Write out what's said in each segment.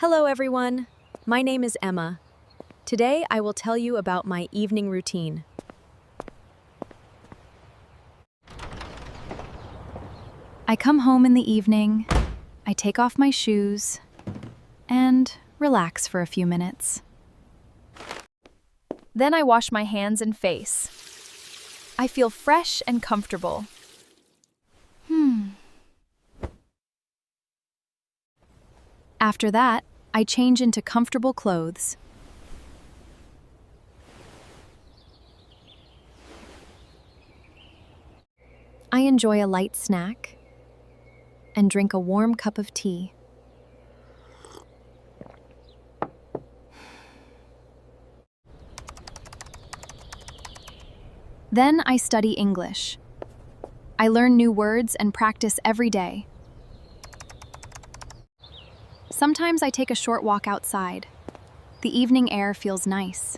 Hello, everyone. My name is Emma. Today, I will tell you about my evening routine. I come home in the evening, I take off my shoes, and relax for a few minutes. Then I wash my hands and face. I feel fresh and comfortable. After that, I change into comfortable clothes. I enjoy a light snack and drink a warm cup of tea. Then I study English. I learn new words and practice every day. Sometimes I take a short walk outside. The evening air feels nice.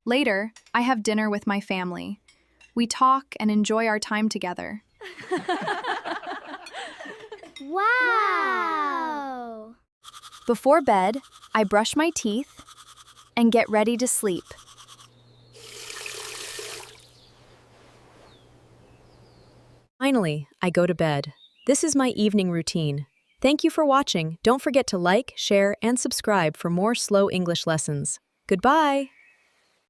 Later, I have dinner with my family. We talk and enjoy our time together. Wow! Before bed, I brush my teeth and get ready to sleep. Finally, I go to bed. This is my evening routine. Thank you for watching. Don't forget to like, share, and subscribe for more slow English lessons. Goodbye!